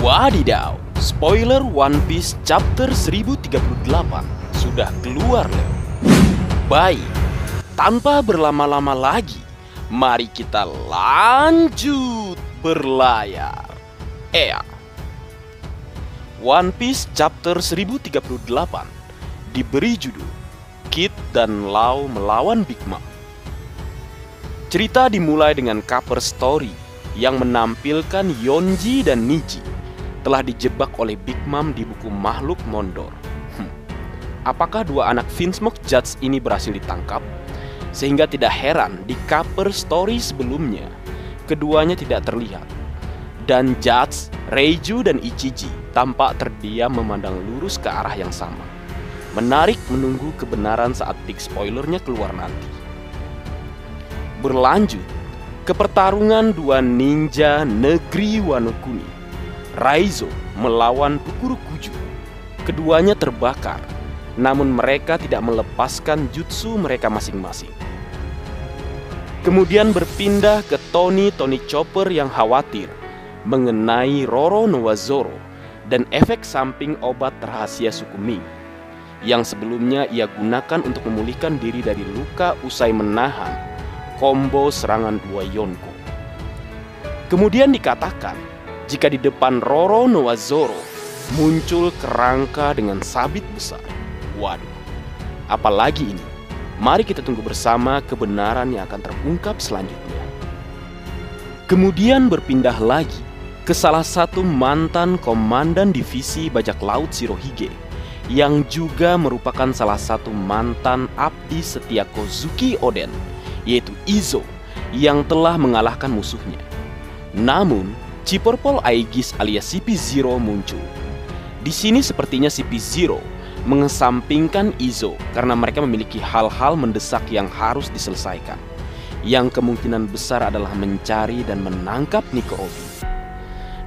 Wadidaw, spoiler One Piece chapter 1038 sudah keluar loh. Baik, tanpa berlama-lama lagi, mari kita lanjut berlayar. One Piece chapter 1038 diberi judul Kid dan Law melawan Big Mom. Cerita dimulai dengan cover story yang menampilkan Yonji dan Niji telah dijebak oleh Big Mom di buku Makhluk Mondor. Apakah dua anak Vinsmoke Judge ini berhasil ditangkap? Sehingga tidak heran di cover story sebelumnya keduanya tidak terlihat. Dan Judge, Reiju, dan Ichiji tampak terdiam memandang lurus ke arah yang sama. Menarik menunggu kebenaran saat big spoilernya keluar nanti. Berlanjut ke pertarungan dua ninja negeri Wano Kuni, Raizo melawan Pukurokuju. Keduanya terbakar, namun mereka tidak melepaskan jutsu mereka masing-masing. Kemudian berpindah ke Tony Chopper yang khawatir mengenai Roro Noa Zoro dan efek samping obat rahasia suku Ming yang sebelumnya ia gunakan untuk memulihkan diri dari luka usai menahan combo serangan dua Yonko. Kemudian dikatakan jika di depan Roro Noa Zoro muncul kerangka dengan sabit besar. Waduh, apalagi ini? Mari kita tunggu bersama kebenaran yang akan terungkap selanjutnya. Kemudian berpindah lagi ke salah satu mantan komandan divisi bajak laut Shirohige yang juga merupakan salah satu mantan abdi setia Kozuki Oden, yaitu Izo yang telah mengalahkan musuhnya. Namun, Ciporpol Aegis alias CP0 muncul. Di sini sepertinya CP0 mengesampingkan Izo karena mereka memiliki hal-hal mendesak yang harus diselesaikan, yang kemungkinan besar adalah mencari dan menangkap Nico Robin.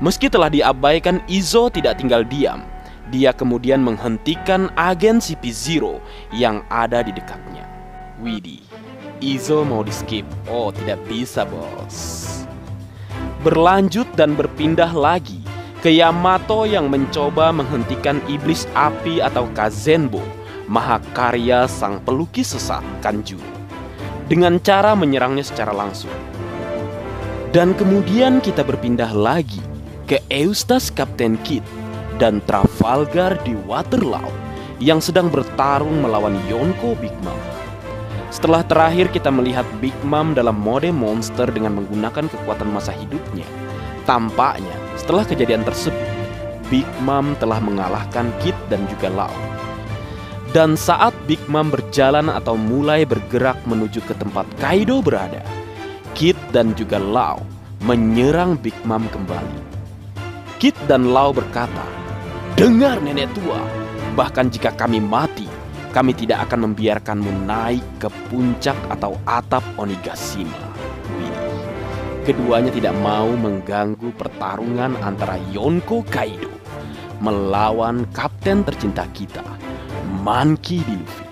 Meski telah diabaikan, Izo tidak tinggal diam. Dia kemudian menghentikan agen CP0 yang ada di dekatnya. Widih, Izo mau di skip. Oh, tidak bisa bos. Berlanjut dan berpindah lagi ke Yamato yang mencoba menghentikan iblis api atau Kazenbo, mahakarya sang pelukis sesat Kanjuro, dengan cara menyerangnya secara langsung. Dan kemudian kita berpindah lagi ke Eustace Captain Kidd dan Trafalgar di Waterloo yang sedang bertarung melawan Yonko Big Mom. Setelah terakhir kita melihat Big Mom dalam mode monster dengan menggunakan kekuatan masa hidupnya, tampaknya setelah kejadian tersebut, Big Mom telah mengalahkan Kid dan juga Law. Dan saat Big Mom berjalan atau mulai bergerak menuju ke tempat Kaido berada, Kid dan juga Law menyerang Big Mom kembali. Kid dan Law berkata, "Dengar nenek tua, bahkan jika kami mati, kami tidak akan membiarkanmu naik ke puncak atau atap Onigashima." Keduanya tidak mau mengganggu pertarungan antara Yonko Kaido melawan kapten tercinta kita, Monkey D. Luffy.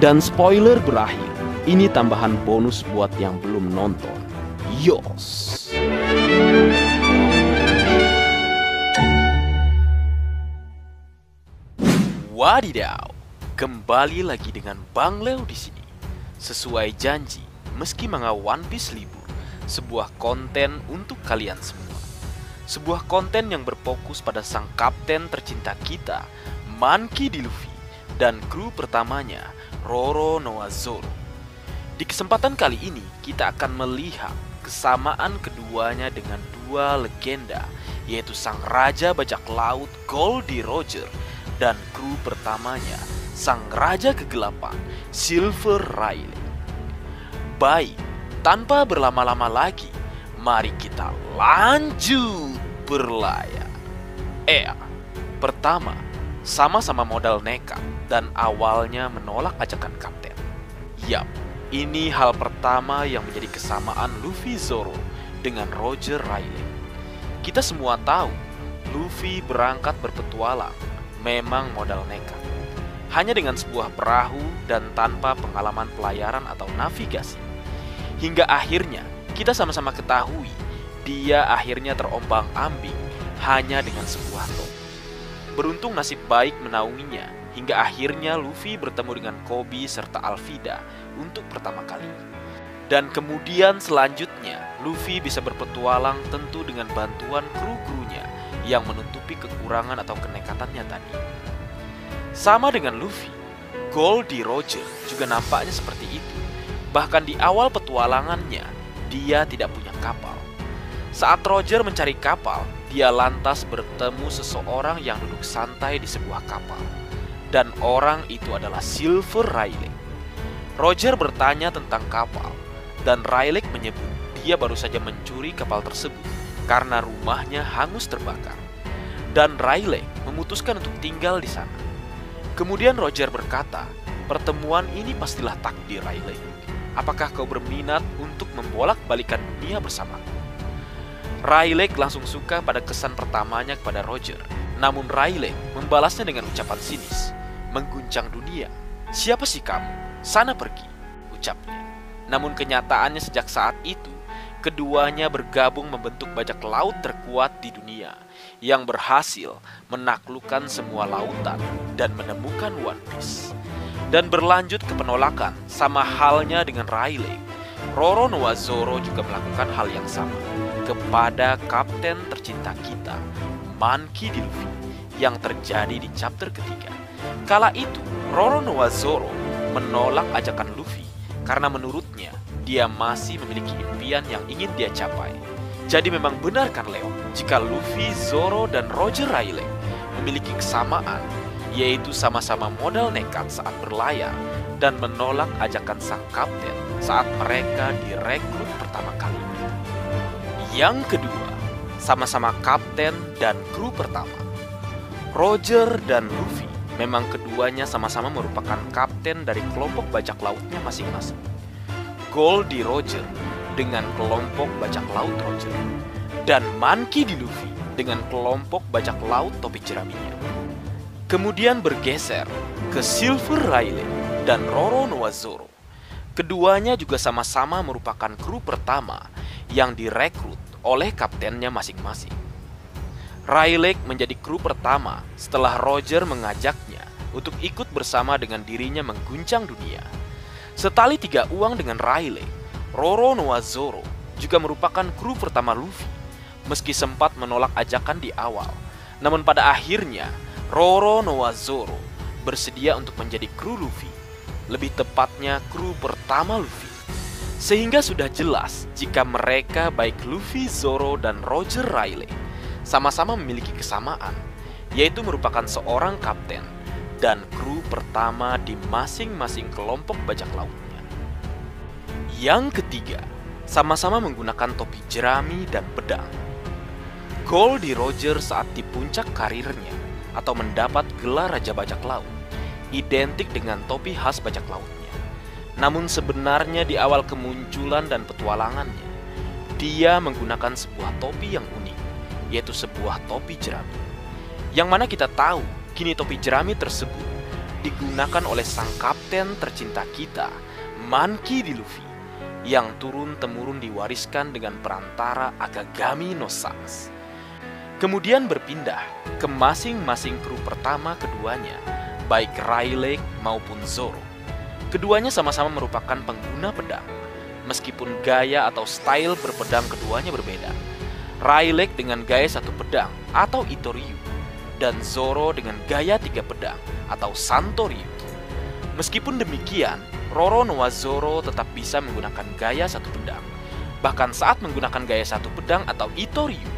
Dan spoiler berakhir, ini tambahan bonus buat yang belum nonton. Yos! Wadidaw, kembali lagi dengan Bang Leo di sini. Sesuai janji, meski manga One Piece libur, sebuah konten untuk kalian semua. Sebuah konten yang berfokus pada sang kapten tercinta kita, Monkey D. Luffy, dan kru pertamanya, Roro Noa Zoro. Di kesempatan kali ini, kita akan melihat kesamaan keduanya dengan dua legenda, yaitu sang raja bajak laut Goldie Roger dan kru pertamanya, sang raja kegelapan Silver Riley. Baik, tanpa berlama-lama lagi, mari kita lanjut berlayar. Pertama, sama-sama modal nekat dan awalnya menolak ajakan kapten. Yap, ini hal pertama yang menjadi kesamaan Luffy Zoro dengan Roger Riley. Kita semua tahu, Luffy berangkat berpetualang memang modal nekat. Hanya dengan sebuah perahu dan tanpa pengalaman pelayaran atau navigasi. Hingga akhirnya kita sama-sama ketahui dia akhirnya terombang-ambing hanya dengan sebuah topi. Beruntung nasib baik menaunginya, hingga akhirnya Luffy bertemu dengan Koby serta Alvida untuk pertama kali. Dan kemudian selanjutnya, Luffy bisa berpetualang tentu dengan bantuan kru-krunya yang menutupi kekurangan atau kenekatannya tadi. Sama dengan Luffy, Goldie Roger juga nampaknya seperti itu. Bahkan di awal petualangannya, dia tidak punya kapal. Saat Roger mencari kapal, dia lantas bertemu seseorang yang duduk santai di sebuah kapal. Dan orang itu adalah Silver Rayleigh. Roger bertanya tentang kapal, dan Rayleigh menyebut dia baru saja mencuri kapal tersebut karena rumahnya hangus terbakar. Dan Rayleigh memutuskan untuk tinggal di sana. Kemudian Roger berkata, pertemuan ini pastilah takdir Rayleigh. Apakah kau berminat untuk membolak-balikan dunia bersamaku? Rayleigh langsung suka pada kesan pertamanya kepada Roger. Namun Rayleigh membalasnya dengan ucapan sinis, mengguncang dunia. Siapa sih kamu? Sana pergi, ucapnya. Namun kenyataannya sejak saat itu, keduanya bergabung membentuk bajak laut terkuat di dunia yang berhasil menaklukkan semua lautan dan menemukan One Piece. Dan berlanjut ke penolakan, sama halnya dengan Rayleigh, Roronoa Zoro juga melakukan hal yang sama kepada kapten tercinta kita, Monkey D. Luffy, yang terjadi di chapter ketiga. Kala itu, Roronoa Zoro menolak ajakan Luffy karena menurutnya dia masih memiliki impian yang ingin dia capai. Jadi memang benar kan Leo, jika Luffy, Zoro, dan Roger Rayleigh memiliki kesamaan, yaitu sama-sama modal nekat saat berlayar dan menolak ajakan sang kapten saat mereka direkrut pertama kalinya. Yang kedua, sama-sama kapten dan kru pertama. Roger dan Luffy memang keduanya sama-sama merupakan kapten dari kelompok bajak lautnya masing-masing. Goldie Roger dengan kelompok bajak laut Roger, dan Monkey D. Luffy dengan kelompok bajak laut topi jeraminya. Kemudian bergeser ke Silver Rayleigh dan Roronoa Zoro. Keduanya juga sama-sama merupakan kru pertama yang direkrut oleh kaptennya masing-masing. Rayleigh menjadi kru pertama setelah Roger mengajaknya untuk ikut bersama dengan dirinya mengguncang dunia. Setali tiga uang dengan Rayleigh, Roronoa Zoro juga merupakan kru pertama Luffy, meski sempat menolak ajakan di awal. Namun pada akhirnya, Roronoa Zoro bersedia untuk menjadi kru Luffy, lebih tepatnya kru pertama Luffy. Sehingga sudah jelas jika mereka baik Luffy, Zoro, dan Roger Rayleigh sama-sama memiliki kesamaan, yaitu merupakan seorang kapten dan kru pertama di masing-masing kelompok bajak lautnya. Yang ketiga, sama-sama menggunakan topi jerami dan pedang. Goldie Roger saat di puncak karirnya atau mendapat gelar Raja Bajak Laut, identik dengan topi khas bajak lautnya. Namun sebenarnya di awal kemunculan dan petualangannya, dia menggunakan sebuah topi yang unik, yaitu sebuah topi jerami. Yang mana kita tahu, kini topi jerami tersebut digunakan oleh sang kapten tercinta kita, Monkey D. Luffy, yang turun-temurun diwariskan dengan perantara Akagami no Sans. Kemudian berpindah ke masing-masing kru pertama keduanya, baik Rayleigh maupun Zoro. Keduanya sama-sama merupakan pengguna pedang, meskipun gaya atau style berpedang keduanya berbeda. Rayleigh dengan gaya satu pedang atau Itoryu, dan Zoro dengan gaya tiga pedang atau Santoryu. Meskipun demikian, Roronoa Zoro tetap bisa menggunakan gaya satu pedang. Bahkan saat menggunakan gaya satu pedang atau Itoryu,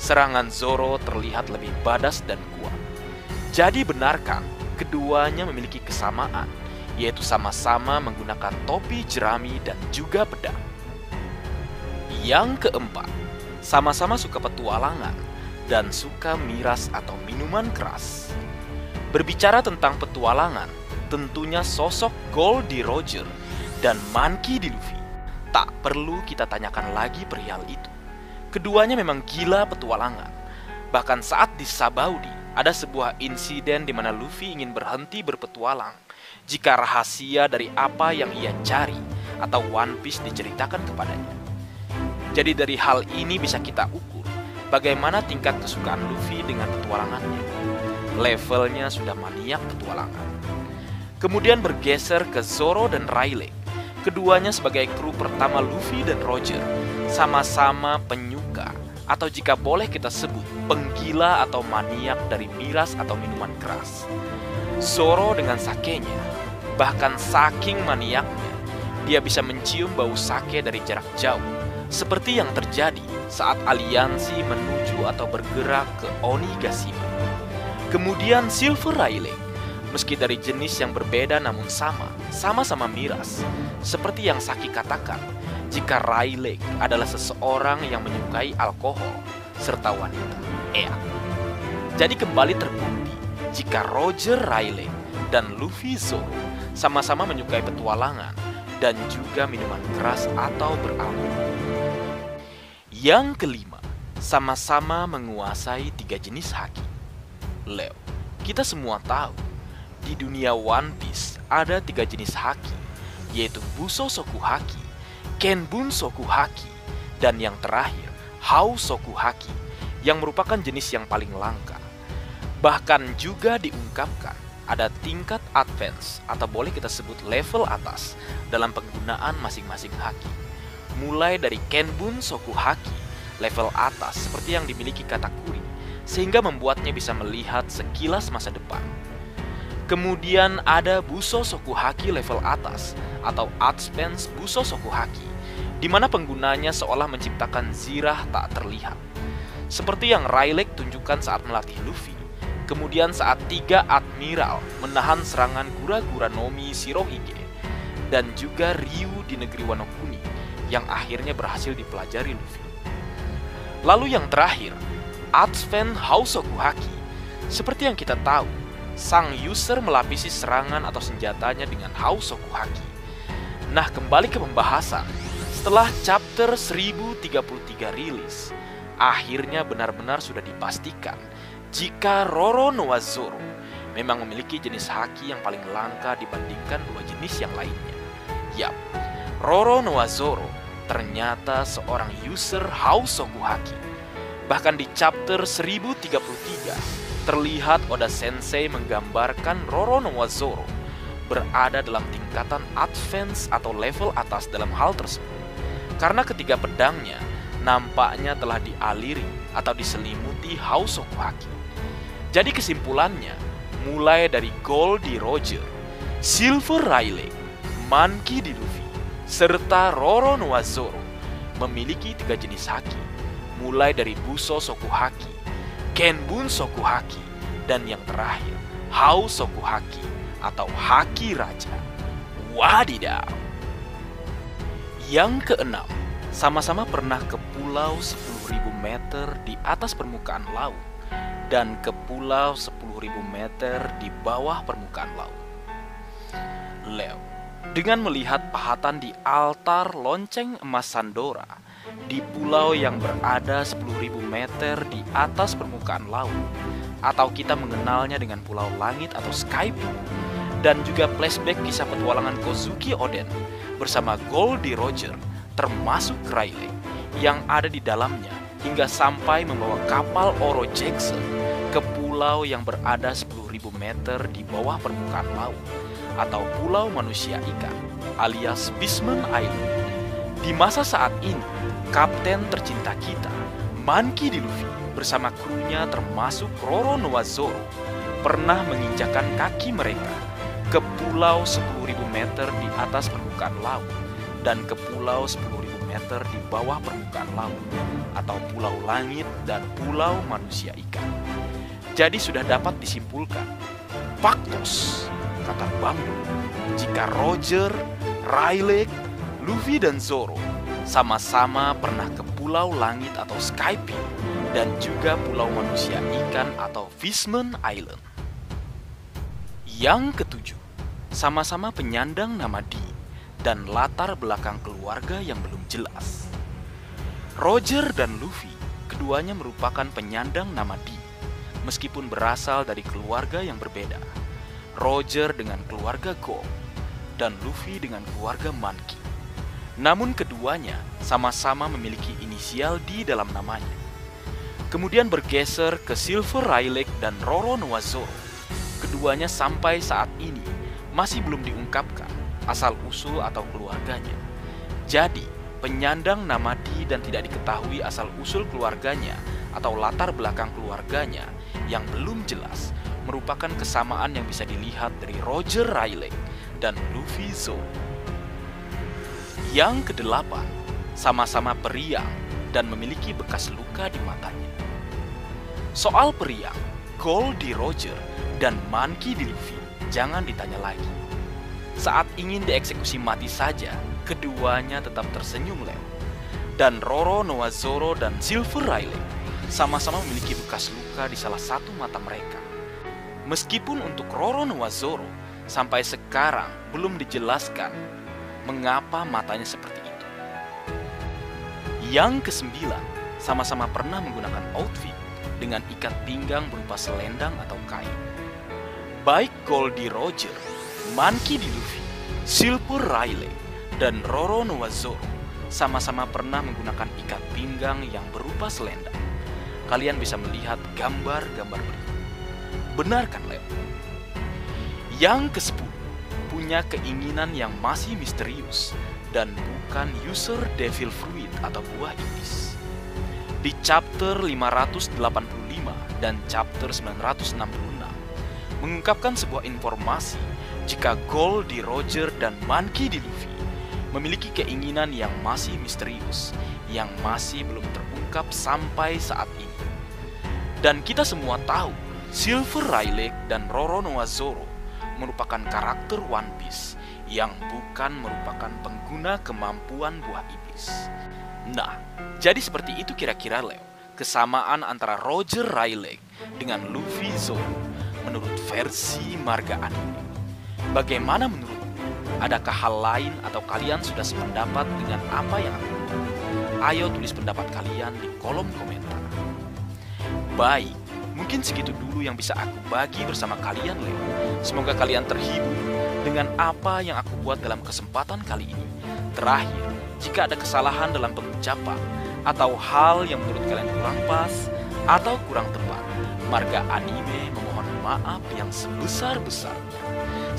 serangan Zoro terlihat lebih badas dan kuat. Jadi benarkan keduanya memiliki kesamaan, yaitu sama-sama menggunakan topi jerami dan juga pedang. Yang keempat, sama-sama suka petualangan dan suka miras atau minuman keras. Berbicara tentang petualangan, tentunya sosok Goldie Roger dan Monkey D. Luffy tak perlu kita tanyakan lagi perihal itu. Keduanya memang gila petualangan. Bahkan saat di Sabaudi, ada sebuah insiden di mana Luffy ingin berhenti berpetualang jika rahasia dari apa yang ia cari atau One Piece diceritakan kepadanya. Jadi dari hal ini bisa kita ukur bagaimana tingkat kesukaan Luffy dengan petualangannya. Levelnya sudah maniak petualangan. Kemudian bergeser ke Zoro dan Rayleigh. Keduanya sebagai kru pertama Luffy dan Roger, sama-sama penyuka, atau jika boleh kita sebut penggila atau maniak dari miras atau minuman keras. Zoro dengan sakenya, bahkan saking maniaknya, dia bisa mencium bau sake dari jarak jauh, seperti yang terjadi saat aliansi menuju atau bergerak ke Onigashima. Kemudian Silver Rayleigh, meski dari jenis yang berbeda namun sama-sama miras. Seperti yang Saki katakan, jika Rayleigh adalah seseorang yang menyukai alkohol serta wanita. Jadi kembali terbukti jika Roger Rayleigh dan Luffy Zoro sama-sama menyukai petualangan dan juga minuman keras atau beralkohol. Yang kelima, sama-sama menguasai 3 jenis haki. Leo, kita semua tahu di dunia One Piece ada 3 jenis haki, yaitu Bussosoku Haki, Kenbun Soku Haki, dan yang terakhir Hau Soku Haki, yang merupakan jenis yang paling langka. Bahkan juga diungkapkan ada tingkat advance atau boleh kita sebut level atas dalam penggunaan masing-masing haki. Mulai dari Kenbun Soku Haki, level atas seperti yang dimiliki Katakuri, sehingga membuatnya bisa melihat sekilas masa depan. Kemudian ada Bussosoku Haki level atas atau Advance Bussosoku Haki, di mana penggunanya seolah menciptakan zirah tak terlihat. Seperti yang Rayleigh tunjukkan saat melatih Luffy. Kemudian saat 3 admiral menahan serangan Gura-Gura Nomi Shirohige, dan juga Ryu di negeri Wano Kuni yang akhirnya berhasil dipelajari Luffy. Lalu yang terakhir, Advance Hausoku Haki. Seperti yang kita tahu, sang user melapisi serangan atau senjatanya dengan Hausoku Haki. Nah, kembali ke pembahasan. Setelah chapter 1033 rilis, akhirnya benar-benar sudah dipastikan jika Roronoa-Zoro memang memiliki jenis haki yang paling langka dibandingkan 2 jenis yang lainnya. Yap, Roronoa-Zoro ternyata seorang user Hausoku Haki. Bahkan di chapter 1033, terlihat Oda Sensei menggambarkan Roronoa-Zoro berada dalam tingkatan advance atau level atas dalam hal tersebut. Karena ketiga pedangnya nampaknya telah dialiri atau diselimuti Hausoku Haki. Jadi kesimpulannya, mulai dari Gold di Roger, Silver Rayleigh, Monkey di Luffy, serta Roronoa-Zoro memiliki 3 jenis haki, mulai dari Bussosoku Haki, Kenbun Soku Haki, dan yang terakhir Hausoku Haki atau Haki Raja. Wadidaw. Yang keenam, sama-sama pernah ke pulau 10.000 meter di atas permukaan laut dan ke pulau 10.000 meter di bawah permukaan laut. Leo, dengan melihat pahatan di altar lonceng emas Sandora di pulau yang berada 10.000 meter di atas permukaan laut, atau kita mengenalnya dengan Pulau Langit atau Sky Blue, dan juga flashback kisah petualangan Kozuki Oden bersama Goldie Roger, termasuk Rayleigh yang ada di dalamnya, hingga sampai membawa kapal Oro Jackson ke pulau yang berada 10.000 meter di bawah permukaan laut, atau Pulau Manusia Ikan alias Fishman Island. Di masa saat ini, kapten tercinta kita, Monkey D. Luffy, bersama krunya termasuk Roronoa-Zoro, pernah menginjakan kaki mereka ke pulau 10.000 meter di atas permukaan laut dan ke pulau 10.000 meter di bawah permukaan laut, atau Pulau Langit dan Pulau Manusia Ikan. Jadi sudah dapat disimpulkan, faktos, kata Bambu, jika Roger, Rayleigh, Luffy dan Zoro sama-sama pernah ke Pulau Langit atau Skype dan juga Pulau Manusia Ikan atau Fishman Island. Yang ketujuh, sama-sama penyandang nama D dan latar belakang keluarga yang belum jelas. Roger dan Luffy keduanya merupakan penyandang nama D, meskipun berasal dari keluarga yang berbeda. Roger dengan keluarga Go dan Luffy dengan keluarga Monkey. Namun keduanya sama-sama memiliki inisial D dalam namanya. kemudian bergeser ke Silver Rayleigh dan Roronoa-Zoro. Keduanya sampai saat ini masih belum diungkapkan asal-usul atau keluarganya. Jadi, penyandang Namadi dan tidak diketahui asal-usul keluarganya atau latar belakang keluarganya yang belum jelas merupakan kesamaan yang bisa dilihat dari Roger Rayleigh dan Luffy Zoro. Yang kedelapan, sama-sama periang dan memiliki bekas luka di matanya. Soal periang, Gold di Roger dan Monkey di Luffy jangan ditanya lagi. Saat ingin dieksekusi mati saja, keduanya tetap tersenyum leo. Dan Roronoa-Zoro dan Silver Rayleigh sama-sama memiliki bekas luka di salah satu mata mereka. Meskipun untuk Roronoa-Zoro sampai sekarang belum dijelaskan mengapa matanya seperti itu. Yang kesembilan, sama-sama pernah menggunakan outfit dengan ikat pinggang berupa selendang atau kain. Baik Goldie Roger, Monkey D. Luffy, Silver Rayleigh, dan Roronoa-Zoro sama-sama pernah menggunakan ikat pinggang yang berupa selendang. Kalian bisa melihat gambar-gambar berikut. Benar kan, Leo? Yang ke-10, punya keinginan yang masih misterius dan bukan user Devil Fruit atau buah iblis. Di chapter 585 dan chapter 966 mengungkapkan sebuah informasi jika Goldie Roger dan Monkey D. Luffy memiliki keinginan yang masih misterius yang masih belum terungkap sampai saat ini. Dan kita semua tahu Silver Rayleigh dan Roronoa-Zoro merupakan karakter One Piece yang bukan merupakan pengguna kemampuan buah iblis. Nah, jadi seperti itu kira-kira, Leo, kesamaan antara Roger Rayleigh dengan Luffy Zoro menurut versi marga anime. Bagaimana menurutmu? Adakah hal lain atau kalian sudah sependapat dengan apa yang aku buat? Ayo tulis pendapat kalian di kolom komentar. Baik, mungkin segitu dulu yang bisa aku bagi bersama kalian, Leo. Semoga kalian terhibur dengan apa yang aku buat dalam kesempatan kali ini. Terakhir, jika ada kesalahan dalam pengucapan atau hal yang menurut kalian kurang pas atau kurang tepat, marga anime memohon maaf yang sebesar-besarnya.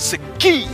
Sekian.